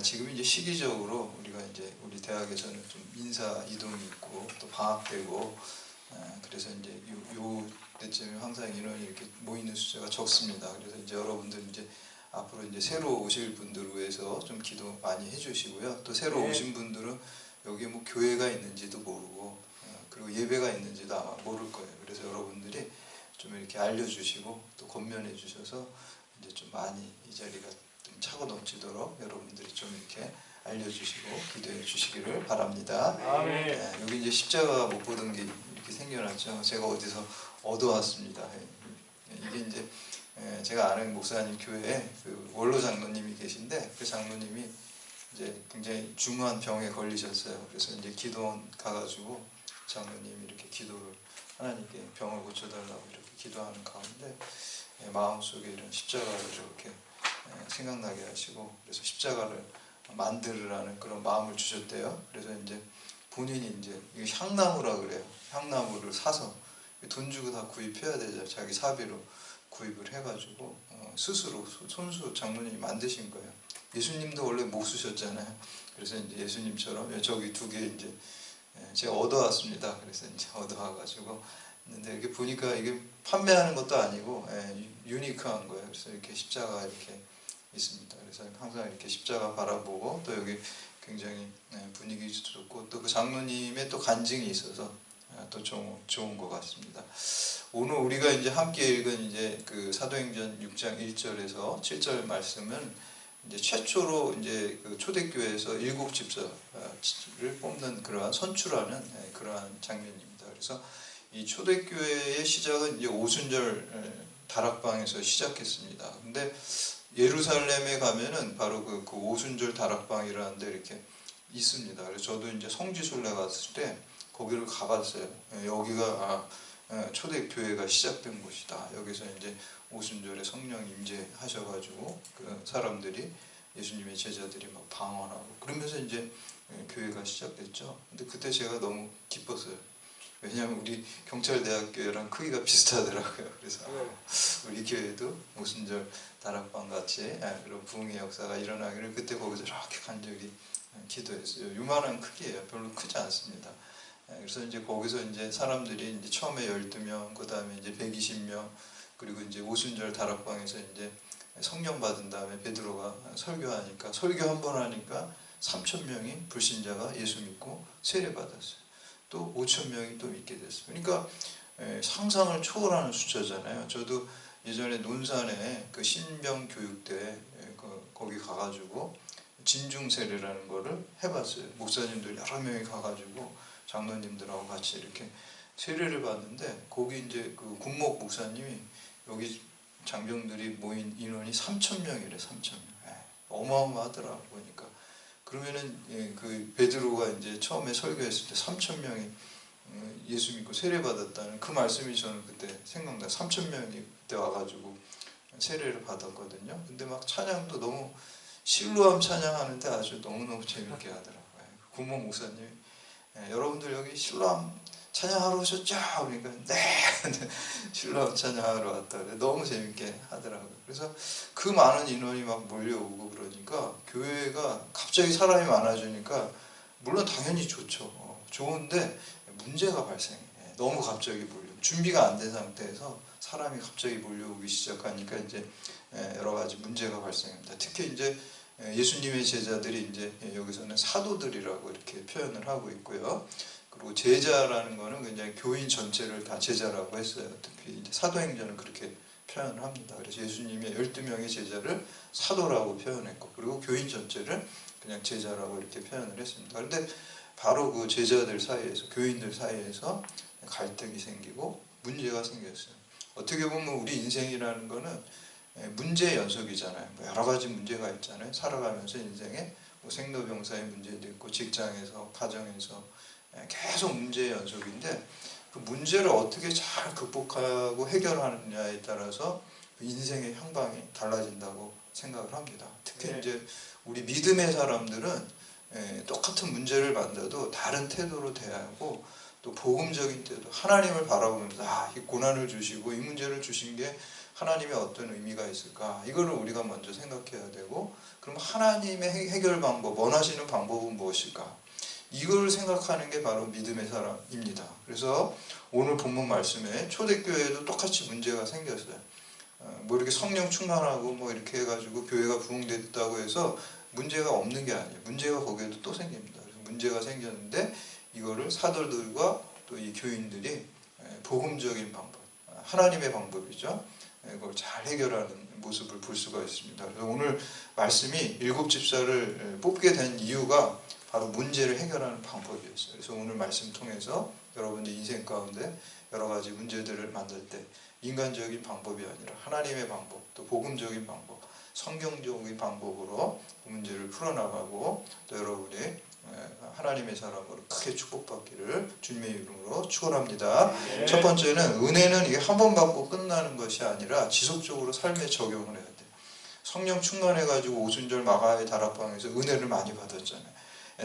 지금 이제 시기적으로 우리가 이제 우리 대학에서는 좀 인사 이동이 있고 또 방학되고 그래서 이제 요 때쯤에 항상 인원이 이렇게 모이는 숫자가 적습니다. 그래서 이제 여러분들 이제 앞으로 이제 새로 오실 분들을 위해서 좀 기도 많이 해주시고요. 또 새로 오신 분들은 여기 뭐 교회가 있는지도 모르고 그리고 예배가 있는지도 아마 모를 거예요. 그래서 여러분들이 좀 이렇게 알려주시고 또 권면해 주셔서 이제 좀 많이 이 자리가 좀 차고 넘치도록 여러분들이 좀 이렇게 알려주시고 기도해 주시기를 바랍니다. 아멘. 여기 이제 십자가 못 보던 게 이렇게 생겨났죠. 제가 어디서 얻어왔습니다. 이게 이제 제가 아는 목사님 교회에 그 원로 장로님이 계신데 그 장로님이 이제 굉장히 중한 병에 걸리셨어요. 그래서 이제 기도원 가가지고 장로님이 이렇게 기도를 하나님께 병을 고쳐달라고 이렇게 기도하는 가운데 마음속에 이런 십자가를 이렇게 생각나게 하시고 그래서 십자가를 만들으라는 그런 마음을 주셨대요. 그래서 이제 본인이 이제 향나무라 그래요. 향나무를 사서 돈 주고 다 구입해야 되죠. 자기 사비로 구입을 해가지고 스스로 손수 장로님이 만드신 거예요. 예수님도 원래 못 쓰셨잖아요. 그래서 이제 예수님처럼 저기 두 개 이제 제가 얻어왔습니다. 그래서 이제 얻어와가지고 근데 이렇게 보니까 이게 판매하는 것도 아니고 유니크한 거예요. 그래서 이렇게 십자가 이렇게 있습니다. 그래서 항상 이렇게 십자가 바라보고 또 여기 굉장히 분위기 좋고 또 그 장로님의 또 간증이 있어서 또 좋은 것 같습니다. 오늘 우리가 이제 함께 읽은 이제 그 사도행전 6장 1절에서 7절 말씀은 이제 최초로 이제 그 초대교회에서 일곱 집사를 뽑는 그러한 선출하는 그러한 장면입니다. 그래서 이 초대교회의 시작은 이제 오순절 다락방에서 시작했습니다. 근데 예루살렘에 가면은 바로 그 오순절 다락방이라는 데 이렇게 있습니다. 그래서 저도 이제 성지순례 갔을 때 거기를 가봤어요. 여기가 초대교회가 시작된 곳이다. 여기서 이제 오순절에 성령 임재하셔가지고 그 사람들이 예수님의 제자들이 막 방언하고 그러면서 이제 교회가 시작됐죠. 근데 그때 제가 너무 기뻤어요. 왜냐하면 우리 경찰대학교랑 크기가 비슷하더라고요. 그래서 우리 교회도 오순절 다락방 같이 그런 부흥의 역사가 일어나기를 그때 거기서 이렇게 간절히 기도했어요. 요만한 크기예요. 별로 크지 않습니다. 그래서 이제 거기서 이제 사람들이 이제 처음에 12명, 그 다음에 이제 120명, 그리고 이제 오순절 다락방에서 이제 성령 받은 다음에 베드로가 설교하니까 설교 한 번 하니까 3,000명이 불신자가 예수 믿고 세례 받았어요. 또 5,000명이 또 믿게 됐어요. 그러니까 상상을 초월하는 숫자잖아요. 저도 예전에 논산에 그 신병교육대 거기 가가지고 진중세례라는 거를 해봤어요. 목사님들 여러 명이 가가지고 장로님들하고 같이 이렇게 세례를 받는데 거기 이제 그 국목 목사님이 여기 장병들이 모인 인원이 3,000명이래. 3,000명. 어마어마하더라고 보니까. 그러면은 그 베드로가 이제 처음에 설교했을 때 3,000명이 예수 믿고 세례 받았다는 그 말씀이 저는 그때 생각나. 3,000명이 그때 와가지고 세례를 받았거든요. 근데 막 찬양도 너무 실로암 찬양하는데 아주 너무너무 재밌게 하더라고요. 국목 목사님이 여러분들 여기 실로암 찬양하러 오셨죠? 그러니까 네 실로암 찬양하러 왔다 그래. 너무 재밌게 하더라고요. 그래서 그 많은 인원이 막 몰려오고 그러니까 교회가 갑자기 사람이 많아지니까 물론 당연히 좋죠. 좋은데 문제가 발생해. 너무 갑자기 몰려. 준비가 안 된 상태에서 사람이 갑자기 몰려오기 시작하니까 이제 여러 가지 문제가 발생합니다. 특히 이제 예수님의 제자들이 이제 여기서는 사도들이라고 이렇게 표현을 하고 있고요. 그리고 제자라는 거는 굉장히 교인 전체를 다 제자라고 했어요. 특히 이제 사도행전은 그렇게 표현을 합니다. 그래서 예수님의 12명의 제자를 사도라고 표현했고, 그리고 교인 전체를 그냥 제자라고 이렇게 표현을 했습니다. 그런데 바로 그 제자들 사이에서, 교인들 사이에서 갈등이 생기고 문제가 생겼어요. 어떻게 보면 우리 인생이라는 거는 문제의 연속이잖아요. 뭐 여러 가지 문제가 있잖아요. 살아가면서 인생에 뭐 생로병사의 문제도 있고 직장에서 가정에서 계속 문제의 연속인데 그 문제를 어떻게 잘 극복하고 해결하느냐에 따라서 인생의 향방이 달라진다고 생각을 합니다. 특히 이제 우리 믿음의 사람들은 똑같은 문제를 만나도 다른 태도로 대하고 또 복음적인 태도, 하나님을 바라보면서 이 고난을 주시고 이 문제를 주신 게 하나님의 어떤 의미가 있을까? 이거를 우리가 먼저 생각해야 되고, 그럼 하나님의 해결 방법, 원하시는 방법은 무엇일까? 이걸 생각하는 게 바로 믿음의 사람입니다. 그래서 오늘 본문 말씀에 초대교회에도 똑같이 문제가 생겼어요. 뭐 이렇게 성령 충만하고 뭐 이렇게 해가지고 교회가 부흥됐다고 해서 문제가 없는 게 아니에요. 문제가 거기에도 또 생깁니다. 그래서 문제가 생겼는데 이거를 사도들과 또 이 교인들이 복음적인 방법, 하나님의 방법이죠. 이걸 잘 해결하는 모습을 볼 수가 있습니다. 그래서 오늘 말씀이 일곱 집사를 뽑게 된 이유가 바로 문제를 해결하는 방법이었어요. 그래서 오늘 말씀 통해서 여러분들 인생 가운데 여러 가지 문제들을 만들 때 인간적인 방법이 아니라 하나님의 방법, 또 복음적인 방법, 성경적인 방법으로 문제를 풀어나가고 또 여러분이 하나님의 사람으로 크게 축복받기를 주님의 이름으로 축원합니다. 네. 첫 번째는 은혜는 이게 한 번 받고 끝나는 것이 아니라 지속적으로 삶에 적용을 해야 돼요. 성령 충만해가지고 오순절 마가의 다락방에서 은혜를 많이 받았잖아요.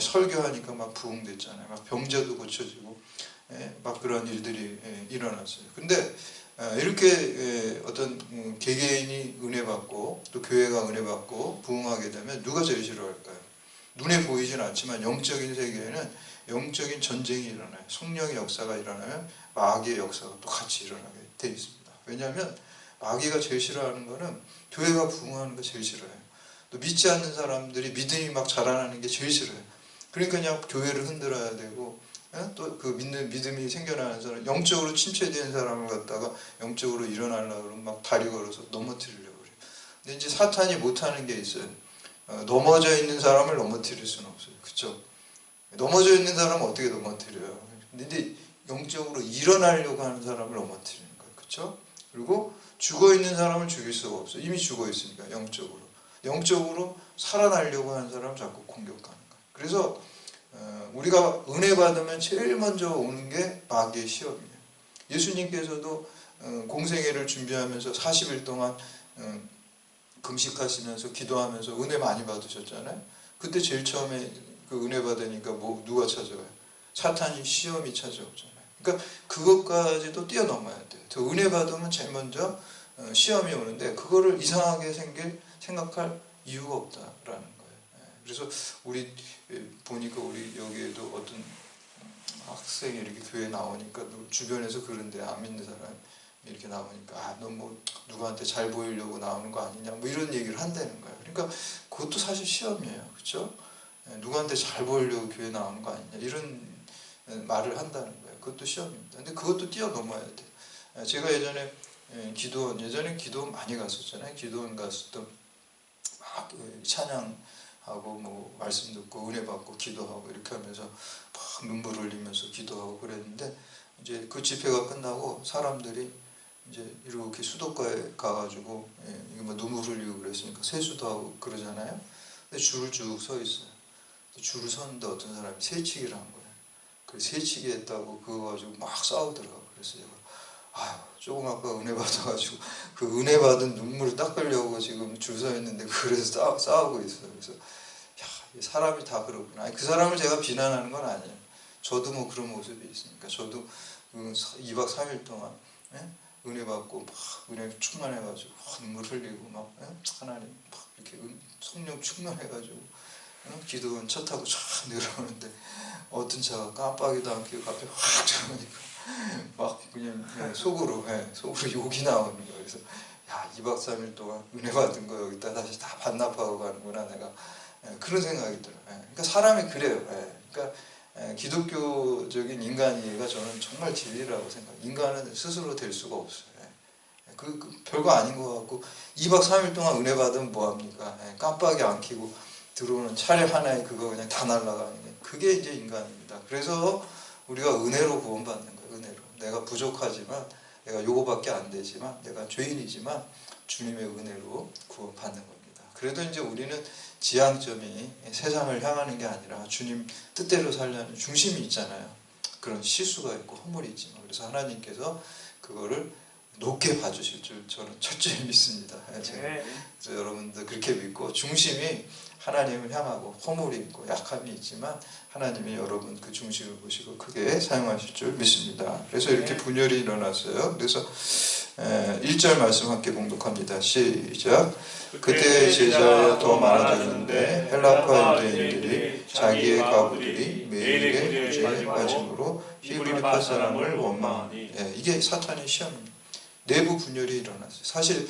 설교하니까 막 부흥됐잖아요. 막 병자도 고쳐지고 막 그런 일들이 일어났어요. 근데 이렇게 어떤 개개인이 은혜 받고 또 교회가 은혜 받고 부흥하게 되면 누가 제일 싫어할까요? 눈에 보이진 않지만 영적인 세계에는 영적인 전쟁이 일어나요. 성령의 역사가 일어나면 마귀의 역사가 또 같이 일어나게 돼 있습니다. 왜냐하면 마귀가 제일 싫어하는 거는 교회가 부흥하는 거 제일 싫어해요. 또 믿지 않는 사람들이 믿음이 막 자라나는 게 제일 싫어요. 그러니까 그냥 교회를 흔들어야 되고 또 그 믿음이 생겨나는 사람, 영적으로 침체된 사람을 갖다가 영적으로 일어나려고 그러면 막 다리 걸어서 넘어뜨리려고 그래요. 근데 이제 사탄이 못하는 게 있어요. 넘어져 있는 사람을 넘어뜨릴 수는 없어요. 그렇죠? 넘어져 있는 사람은 어떻게 넘어뜨려요? 근데 영적으로 일어나려고 하는 사람을 넘어뜨리는 거예요. 그렇죠? 그리고 죽어 있는 사람을 죽일 수가 없어요. 이미 죽어 있으니까 영적으로 살아나려고 하는 사람을 자꾸 공격하는 거예요. 그래서 우리가 은혜 받으면 제일 먼저 오는 게 마귀의 시험이에요. 예수님께서도 공생애를 준비하면서 40일 동안 금식하시면서 기도하면서 은혜 많이 받으셨잖아요. 그때 제일 처음에 그 은혜 받으니까 뭐 누가 찾아와요? 사탄이 시험이 찾아오잖아요. 그러니까 그것까지도 뛰어넘어야 돼요. 더 은혜 받으면 제일 먼저 시험이 오는데 그거를 이상하게 생각할 이유가 없다라는 거예요. 그래서 우리 보니까 우리 여기에도 어떤 학생이 이렇게 교회에 나오니까 주변에서 그런데 안 믿는 사람 이렇게 나오니까 너 뭐 누구한테 잘 보이려고 나오는 거 아니냐 뭐 이런 얘기를 한다는 거예요. 그러니까 그것도 사실 시험이에요. 그렇죠? 누구한테 잘 보이려고 교회 나오는 거 아니냐 이런 말을 한다는 거예요. 그것도 시험입니다. 근데 그것도 뛰어넘어야 돼요. 제가 예전에 기도 많이 갔었잖아요. 기도원 갔을 때 막 찬양하고 뭐 말씀 듣고 은혜 받고 기도하고 이렇게 하면서 막 눈물 흘리면서 기도하고 그랬는데 이제 그 집회가 끝나고 사람들이 이제 이렇게 수도가에 가가지고 이게 뭐 눈물 흘리고 그랬으니까 세수도 하고 그러잖아요. 근데 줄을 쭉 서 있어요. 줄을 섰는데 어떤 사람이 새치기를 한 거예요. 그 새치기 했다고 그거 가지고 막 싸우더라고요. 그래서 제가 조금 아까 은혜 받아가지고 그 은혜 받은 눈물을 닦으려고 지금 줄 서 있는데 그래서 싸우고 있어요. 그래서 사람이 다 그렇구나. 아니, 그 사람을 제가 비난하는 건 아니에요. 저도 뭐 그런 모습이 있으니까 저도 2박 3일 동안 은혜 받고 막 은혜 충만해가지고 눈물 흘리고 막 하나님 막 이렇게 성령 충만해가지고 기도원 차 타고 쫙 내려오는데 어떤 차가 깜빡이도 안 켜고 앞에 확 들어오니까 막 그냥 속으로 욕이 나오는 거예요. 그래서 2박 3일 동안 은혜 받은 거 여기다 다시 다 반납하고 가는구나 내가 그런 생각이 들어요. 그러니까 사람이 그래요. 그러니까 기독교적인 인간 이해가 저는 정말 진리라고 생각해요. 인간은 스스로 될 수가 없어요. 그 별거 아닌 것 같고 2박 3일 동안 은혜 받으면 뭐합니까? 깜빡이 안 켜고 들어오는 차례 하나에 그거 그냥 다 날아가는 게 그게 이제 인간입니다. 그래서 우리가 은혜로 구원받는 거예요. 은혜로. 내가 부족하지만 내가 요거밖에 안 되지만 내가 죄인이지만 주님의 은혜로 구원받는 겁니다. 그래도 이제 우리는 지향점이 세상을 향하는 게 아니라 주님 뜻대로 살려는 중심이 있잖아요. 그런 실수가 있고 허물이 있지만 그래서 하나님께서 그거를 높게 봐주실 줄 저는 철저히 믿습니다. 그래서 여러분들 그렇게 믿고 중심이 하나님을 향하고 허물이 있고 약함이 있지만 하나님이 여러분 그 중심을 보시고 크게 사용하실 줄 믿습니다. 그래서 이렇게 분열이 일어났어요. 그래서 1절 말씀 함께 봉독합니다. 시작. 그때 제자가 더 많아졌는데 헬라파 유대인들이 자기의 과부들이 매일의 구제에 빠짐으로 히브리파 사람을 원망하니, 이게 사탄의 시험입니다. 내부 분열이 일어났어요. 사실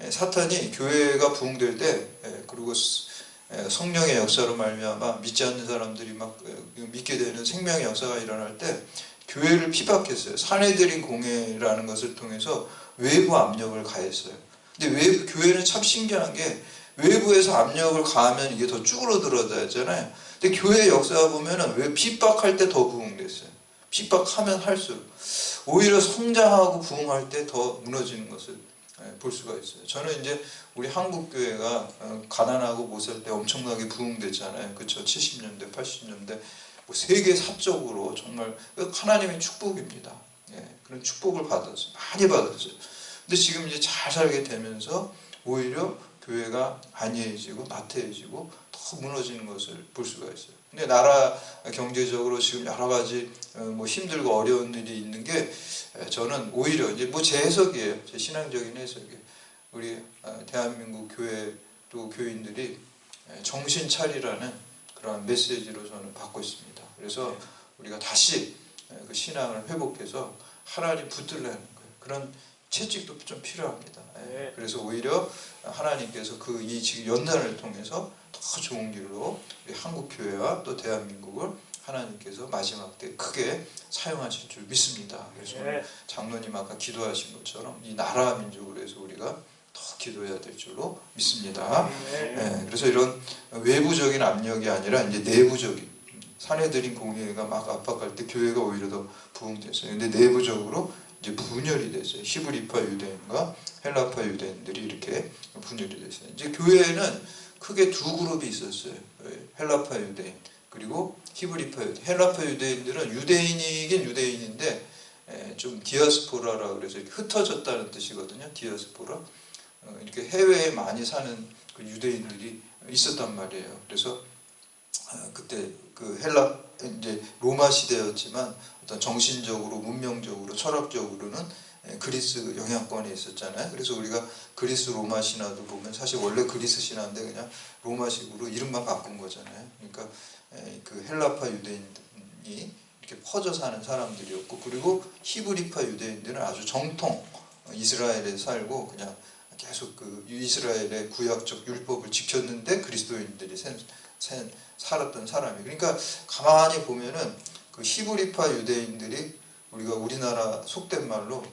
사탄이 교회가 부흥될 때, 그리고 성령의 역사로 말미암아 믿지 않는 사람들이 막 믿게 되는 생명의 역사가 일어날 때 교회를 피박했어요. 사내들인 공회라는 것을 통해서 외부 압력을 가했어요. 근데 교회는 참 신기한 게 외부에서 압력을 가하면 이게 더 쭈그러들어야잖아요. 근데 교회 역사 보면은 왜 핍박할 때 더 부흥됐어요. 핍박하면 할수록 오히려 성장하고 부흥할 때 더 무너지는 것을 볼 수가 있어요. 저는 이제 우리 한국 교회가 가난하고 못 살 때 엄청나게 부흥됐잖아요. 그렇죠? 70년대, 80년대 뭐 세계 사적으로 정말 하나님의 축복입니다. 그런 축복을 받았어요. 많이 받았어요. 근데 지금 이제 잘 살게 되면서 오히려 교회가 안이해지고 나태해지고 더 무너지는 것을 볼 수가 있어요. 근데 나라 경제적으로 지금 여러 가지 뭐 힘들고 어려운 일이 있는 게 저는 오히려 이제 뭐 제 해석이에요. 제 신앙적인 해석이에요. 우리 대한민국 교회 또 교인들이 정신 차리라는 그런 메시지로 저는 받고 있습니다. 그래서 우리가 다시 그 신앙을 회복해서 하나님 붙들려는 거예요. 그런 채찍도 좀 필요합니다. 그래서 오히려 하나님께서 이 지금 연단을 통해서 더 좋은 길로 우리 한국 교회와 또 대한민국을 하나님께서 마지막 때 크게 사용하실 줄 믿습니다. 그래서 오늘 장로님 아까 기도하신 것처럼 이 나라 민족을 위해서 우리가 더 기도해야 될 줄로 믿습니다. 그래서 이런 외부적인 압력이 아니라 이제 내부적인 사내들인 공회가 막 압박할 때 교회가 오히려 더 부흥됐어요. 근데 내부적으로 이제 분열이 됐어요. 히브리파 유대인과 헬라파 유대인들이 이렇게 분열이 됐어요. 이제 교회에는 크게 두 그룹이 있었어요. 헬라파 유대인 그리고 히브리파 유대인. 헬라파 유대인들은 유대인이긴 유대인인데 좀 디아스포라라 그래서 이렇게 흩어졌다는 뜻이거든요. 디아스포라. 이렇게 해외에 많이 사는 그 유대인들이 있었단 말이에요. 그래서 그때 그 이제 로마 시대였지만 어떤 정신적으로, 문명적으로, 철학적으로는 그리스 영향권에 있었잖아요. 그래서 우리가 그리스 로마 신화도 보면 사실 원래 그리스 신화인데 그냥 로마식으로 이름만 바꾼 거잖아요. 그러니까 그 헬라파 유대인이 이렇게 퍼져 사는 사람들이었고, 그리고 히브리파 유대인들은 아주 정통 이스라엘에 살고 그냥 계속 그 이스라엘의 구약적 율법을 지켰는데 그리스도인들이 살았던 사람이. 그러니까 가만히 보면은 그 히브리파 유대인들이 우리가 우리나라 속된 말로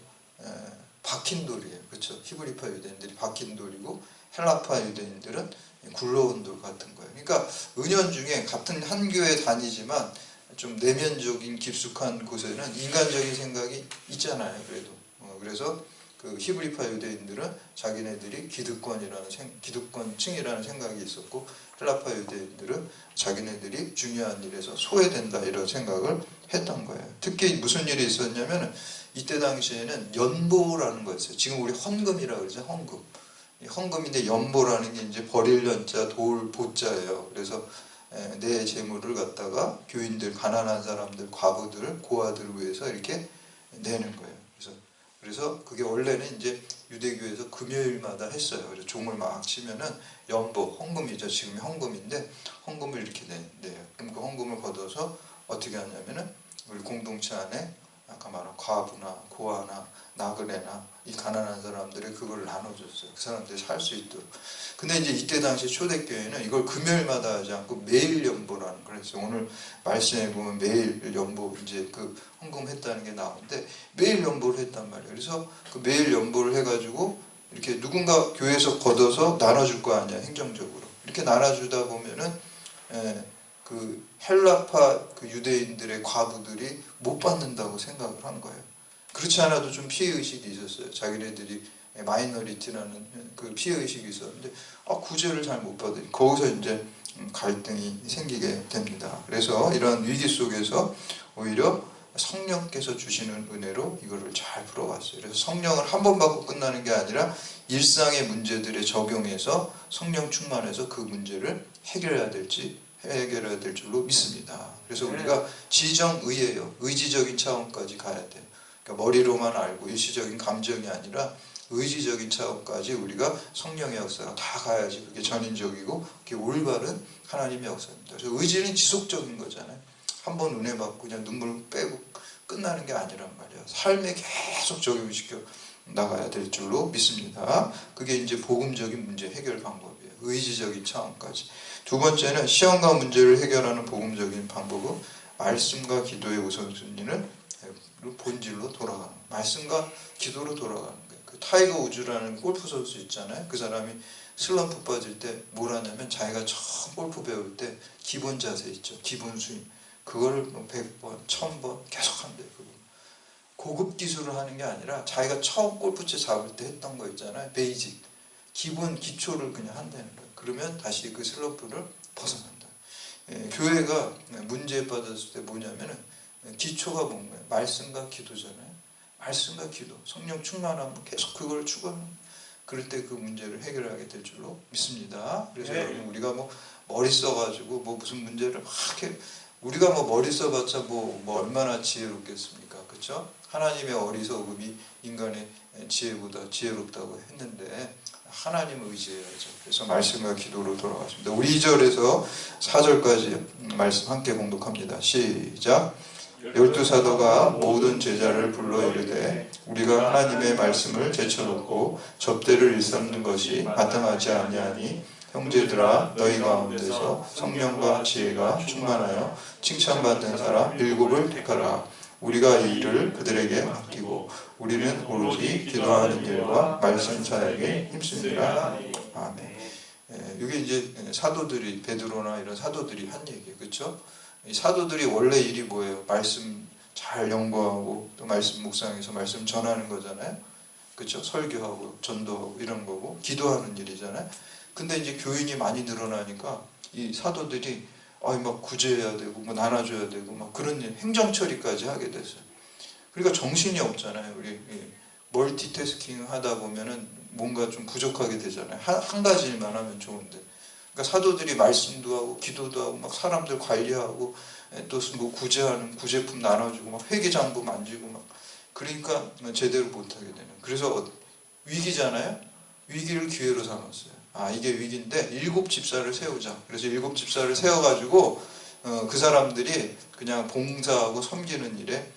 박힌 돌이에요. 그렇죠? 히브리파 유대인들이 박힌 돌이고 헬라파 유대인들은 굴러온 돌 같은 거예요. 그러니까 은연중에 같은 한 교회 다니지만 좀 내면적인 깊숙한 곳에는 인간적인 생각이 있잖아요. 그래도 그래서 그 히브리파 유대인들은 자기네들이 기득권층이라는 생각이 있었고, 헬라파 유대인들은 자기네들이 중요한 일에서 소외된다 이런 생각을 했던 거예요. 특히 무슨 일이 있었냐면 이때 당시에는 연보라는 거였어요. 지금 우리 헌금이라고 그러죠. 헌금인데 연보라는 게 이제 버릴 연자 돌 보자예요. 그래서 내 재물을 갖다가 교인들, 가난한 사람들, 과부들, 고아들을 위해서 이렇게 내는 거예요. 그래서 그게 원래는 이제 유대교에서 금요일마다 했어요. 그래서 종을 막 치면은 연보, 헌금이죠. 지금이 헌금인데 헌금을 이렇게 내요. 그럼 그 헌금을 걷어서 어떻게 하냐면은 우리 공동체 안에 아까 말한 과부나 고아나 나그네나 이 가난한 사람들이 그걸 나눠줬어요. 그 사람들이 살 수 있도록. 근데 이제 이때 당시 초대교회는 이걸 금요일마다 하지 않고 매일 연보라는 걸 했어요. 오늘 말씀에 보면 매일 연보 이제 그 헌금했다는 게 나오는데 매일 연보를 했단 말이에요. 그래서 그 매일 연보를 해가지고 이렇게 누군가 교회에서 걷어서 나눠줄 거 아니야, 행정적으로. 이렇게 나눠주다 보면은 그 헬라파 그 유대인들의 과부들이 못 받는다고 생각을 한 거예요. 그렇지 않아도 좀 피해의식이 있었어요. 자기네들이 마이너리티라는 그 피해의식이 있었는데 구제를 잘 못 받으니 거기서 이제 갈등이 생기게 됩니다. 그래서 이런 위기 속에서 오히려 성령께서 주시는 은혜로 이거를 잘 풀어왔어요. 그래서 성령을 한 번 받고 끝나는 게 아니라 일상의 문제들에 적용해서 성령 충만해서 그 문제를 해결해야 될 줄로 믿습니다. 그래서 우리가 지정의예요. 의지적인 차원까지 가야 돼요. 그러니까 머리로만 알고 일시적인 감정이 아니라 의지적인 차원까지 우리가 성령의 역사가 다 가야지 그게 전인적이고 그게 올바른 하나님의 역사입니다. 그래서 의지는 지속적인 거잖아요. 한번 은혜 받고 그냥 눈물 빼고 끝나는 게 아니란 말이에요. 삶에 계속 적용시켜 나가야 될 줄로 믿습니다. 그게 이제 복음적인 문제 해결 방법이에요. 의지적인 차원까지. 두 번째는 시험과 문제를 해결하는 복음적인 방법은 말씀과 기도의 우선순위는 본질로 돌아가는 거예요. 말씀과 기도로 돌아가는 거예요. 그 타이거 우즈라는 골프 선수 있잖아요. 그 사람이 슬럼프 빠질 때 뭘 하냐면 자기가 처음 골프 배울 때 기본 자세 있죠. 기본 스윙. 그거를 100번, 1000번 계속 한대요. 고급 기술을 하는 게 아니라 자기가 처음 골프채 잡을 때 했던 거 있잖아요. 베이직. 기본 기초를 그냥 한다는 거예요. 그러면 다시 그 슬럼프를 벗어난다. 교회가 문제에 빠졌을 때 뭐냐면은 기초가 뭔가요? 말씀과 기도잖아요. 말씀과 기도. 성령 충만하면 계속 그걸 추구하는 그럴 때 그 문제를 해결하게 될 줄로 믿습니다. 그래서 여러분 우리가 뭐 머리 써가지고 뭐 무슨 문제를 막 해 우리가 뭐 머리 써봤자 뭐 얼마나 지혜롭겠습니까? 그렇죠? 하나님의 어리석음이 인간의 지혜보다 지혜롭다고 했는데 하나님을 의지해야죠. 그래서 말씀과 기도로 돌아가십니다. 우리 2절에서 4절까지 말씀 함께 공독합니다. 시작. 12사도가 모든 제자를 불러 이르되 우리가 하나님의 말씀을 제쳐놓고 접대를 일삼는 것이 마땅하지 아니하니 형제들아 너희 가운데서 성령과 지혜가 충만하여 칭찬받는 사람 7을 택하라. 우리가 이 일을 그들에게 맡기고 우리는 오로지 기도하는 일과 말씀 사역에 힘쓰니라. 아멘. 이게 이제 사도들이 베드로나 이런 사도들이 한 얘기예요. 그렇죠? 이 사도들이 원래 일이 뭐예요? 말씀 잘 연구하고 또 말씀 묵상해서 말씀 전하는 거잖아요. 그렇죠? 설교하고 전도하고 이런 거고 기도하는 일이잖아요. 근데 이제 교인이 많이 늘어나니까 이 사도들이 막 구제해야 되고 뭐 나눠줘야 되고 막 그런 일, 행정 처리까지 하게 됐어요. 그러니까 정신이 없잖아요. 우리 멀티태스킹 하다 보면은 뭔가 좀 부족하게 되잖아요. 한 가지 일만 하면 좋은데. 그러니까 사도들이 말씀도 하고 기도도 하고 막 사람들 관리하고 또 뭐 구제하는 구제품 나눠주고 막 회계장부 만지고 막 그러니까 제대로 못하게 되는. 그래서 위기잖아요. 위기를 기회로 삼았어요. 이게 위기인데 7 집사를 세우자. 그래서 7 집사를 세워가지고 그 사람들이 그냥 봉사하고 섬기는 일에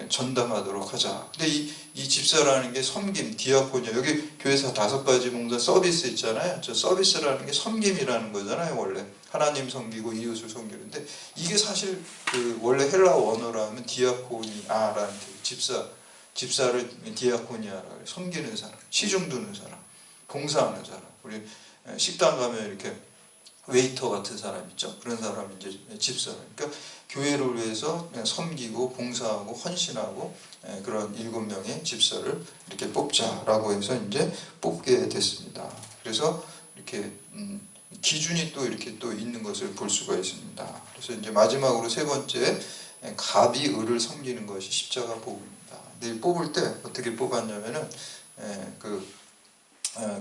전담하도록 하자. 근데 이 집사라는 게 섬김, 디아코니아. 여기 교회에서 5가지 봉사 서비스 있잖아요. 저 서비스라는 게 섬김이라는 거잖아요. 원래 하나님 섬기고 이웃을 섬기는데 이게 사실 그 원래 헬라어 원어로 하면 디아코니아라는 집사를 디아코니아라고 해요. 섬기는 사람, 시중 두는 사람, 봉사하는 사람. 우리 식당 가면 이렇게 웨이터 같은 사람 있죠. 그런 사람이 이제 집사. 그러니까 교회를 위해서 그냥 섬기고 봉사하고 헌신하고 그런 7명의 집사를 이렇게 뽑자라고 해서 이제 뽑게 됐습니다. 그래서 이렇게 기준이 또 이렇게 또 있는 것을 볼 수가 있습니다. 그래서 이제 마지막으로 세 번째 갑이 을을 섬기는 것이 십자가 복음입니다. 근데 뽑을 때 어떻게 뽑았냐면은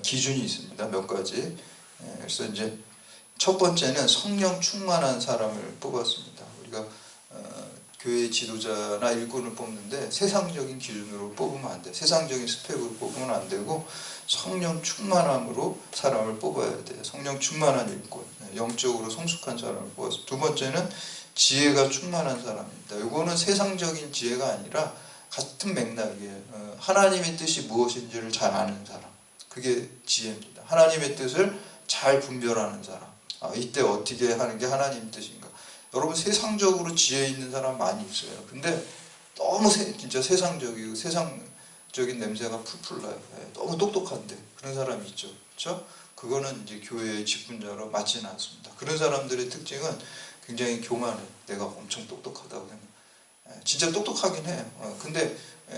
기준이 있습니다. 몇 가지. 그래서 이제 첫 번째는 성령 충만한 사람을 뽑았습니다. 우리가 교회 지도자나 일꾼을 뽑는데 세상적인 기준으로 뽑으면 안 돼. 세상적인 스펙으로 뽑으면 안 되고 성령 충만함으로 사람을 뽑아야 돼요. 성령 충만한 일꾼, 영적으로 성숙한 사람을 뽑았습니다. 두 번째는 지혜가 충만한 사람입니다. 이거는 세상적인 지혜가 아니라 같은 맥락이에요. 하나님의 뜻이 무엇인지를 잘 아는 사람. 그게 지혜입니다. 하나님의 뜻을 잘 분별하는 사람. 이때 어떻게 하는 게 하나님 뜻인가. 여러분 세상적으로 지혜 있는 사람 많이 있어요. 근데 너무 진짜 세상적이고 세상적인 냄새가 풀풀 나요. 너무 똑똑한데 그런 사람이 있죠. 그렇죠? 그거는 이제 교회의 직분자로 맞지는 않습니다. 그런 사람들의 특징은 굉장히 교만해. 내가 엄청 똑똑하다고 하면 진짜 똑똑하긴 해요. 근데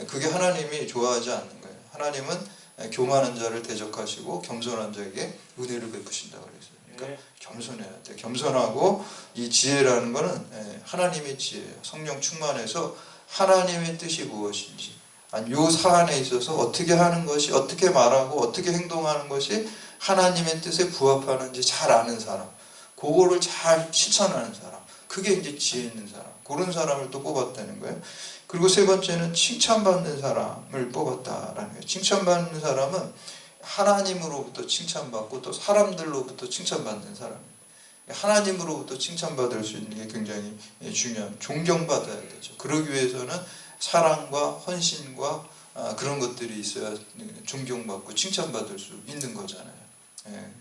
그게 하나님이 좋아하지 않는 거예요. 하나님은 교만한 자를 대적하시고 겸손한 자에게 은혜를 베푸신다고 그랬어요. 그러니까 겸손해야 돼. 겸손하고 이 지혜라는 거는 하나님의 지혜예요. 성령 충만해서 하나님의 뜻이 무엇인지 아니 요 사안에 있어서 어떻게 하는 것이 어떻게 말하고 어떻게 행동하는 것이 하나님의 뜻에 부합하는지 잘 아는 사람. 그거를 잘 실천하는 사람. 그게 이제 지혜 있는 사람. 그런 사람을 또 뽑았다는 거예요. 그리고 세 번째는 칭찬받는 사람을 뽑았다라는 거예요. 칭찬받는 사람은 하나님으로부터 칭찬받고 또 사람들로부터 칭찬받는 사람. 하나님으로부터 칭찬받을 수 있는 게 굉장히 중요한, 존경받아야 되죠. 그러기 위해서는 사랑과 헌신과 그런 것들이 있어야 존경받고 칭찬받을 수 있는 거잖아요.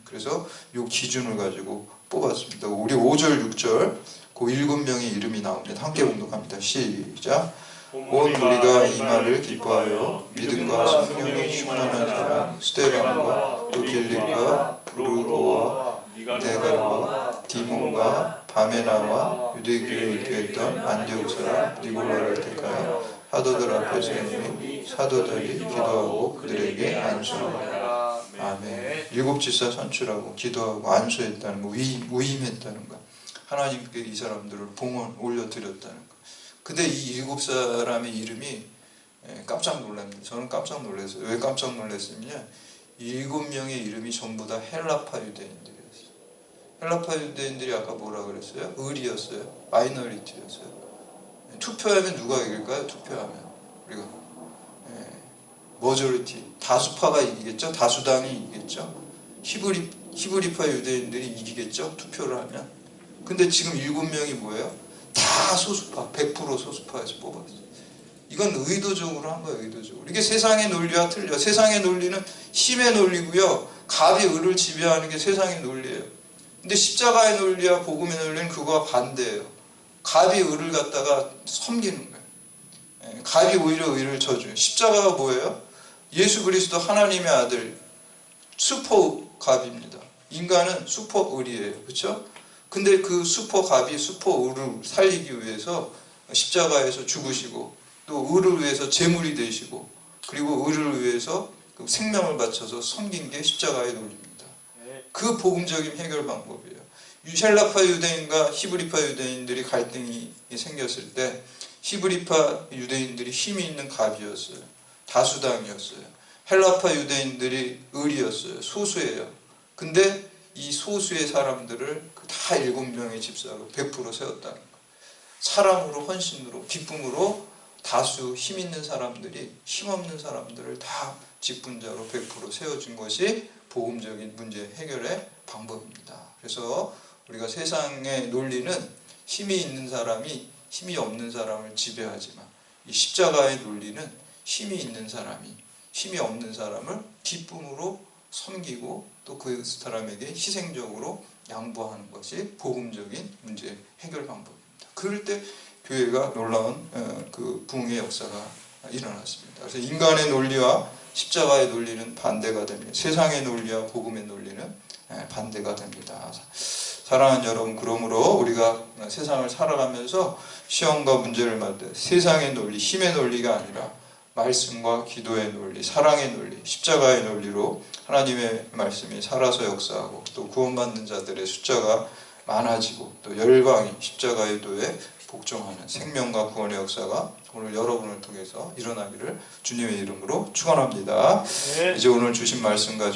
그래서 이 기준을 가지고 뽑았습니다. 우리 5절, 6절 그 7명의 이름이 나옵니다. 함께 봉독합니다. 시작. 온 우리가 이 말을 기뻐하여 믿음과 성령이 충만한 사람 스데반과 또 빌립과 브루고와 네갈과 디몬과 바메나와 유대교에 의뢰했던 안디옥 사람 니골라를 택하여 사도들 앞에 세우니 사도들이 기도하고 그들에게 안수하라. 아멘. 7 지사 선출하고 기도하고 안수했다는 거, 위임했다는 거, 하나님께 이 사람들을 봉헌 올려드렸다는 거. 근데 이 7 사람의 이름이 깜짝 놀랍니다. 저는 깜짝 놀랐어요. 왜 깜짝 놀랐냐면 7명의 이름이 전부 다 헬라파 유대인들이었어요. 헬라파 유대인들이 아까 뭐라 그랬어요? 을이었어요. 마이너리티였어요. 투표하면 누가 이길까요? 투표하면 우리가 머저리티, 다수파가 이기겠죠? 다수당이 이기겠죠? 히브리파 유대인들이 이기겠죠? 투표를 하면. 근데 지금 7명이 뭐예요? 다 소수파, 100% 소수파에서 뽑았어요. 이건 의도적으로 한 거예요. 의도적으로. 이게 세상의 논리와 틀려. 세상의 논리는 힘의 논리고요, 갑이 을을 지배하는 게 세상의 논리예요. 근데 십자가의 논리와 복음의 논리는 그거와 반대예요. 갑이 을을 갖다가 섬기는 거예요. 갑이 오히려 의를 쳐줘요. 십자가가 뭐예요? 예수 그리스도 하나님의 아들, 슈퍼 갑입니다. 인간은 슈퍼 을이에요. 그렇죠? 근데 그 슈퍼 갑이 슈퍼 을을 살리기 위해서 십자가에서 죽으시고 또 을을 위해서 제물이 되시고 그리고 을을 위해서 그 생명을 바쳐서 섬긴 게 십자가의 논리입니다. 그 복음적인 해결 방법이에요. 헬라파 유대인과 히브리파 유대인들이 갈등이 생겼을 때 히브리파 유대인들이 힘이 있는 갑이었어요. 다수당이었어요. 헬라파 유대인들이 을이었어요. 소수예요. 근데 이 소수의 사람들을 다 7명의 집사로 100% 세웠다는 거예요. 사랑으로, 헌신으로, 기쁨으로 다수 힘 있는 사람들이 힘없는 사람들을 다 직분자로 100% 세워준 것이 복음적인 문제 해결의 방법입니다. 그래서 우리가 세상의 논리는 힘이 있는 사람이 힘이 없는 사람을 지배하지만 이 십자가의 논리는 힘이 있는 사람이 힘이 없는 사람을 기쁨으로 섬기고 또 그 사람에게 희생적으로 양보하는 것이 복음적인 문제 해결 방법입니다. 그럴 때 교회가 놀라운 그 부흥의 역사가 일어났습니다. 그래서 인간의 논리와 십자가의 논리는 반대가 됩니다. 세상의 논리와 복음의 논리는 반대가 됩니다. 사랑하는 여러분, 그러므로 우리가 세상을 살아가면서 시험과 문제를 맞을 때 세상의 논리, 힘의 논리가 아니라 말씀과 기도의 논리, 사랑의 논리, 십자가의 논리로 하나님의 말씀이 살아서 역사하고 또 구원받는 자들의 숫자가 많아지고 또 열방이 십자가의 도에 복종하는 생명과 구원의 역사가 오늘 여러분을 통해서 일어나기를 주님의 이름으로 축원합니다. 이제 오늘 주신 말씀 가지고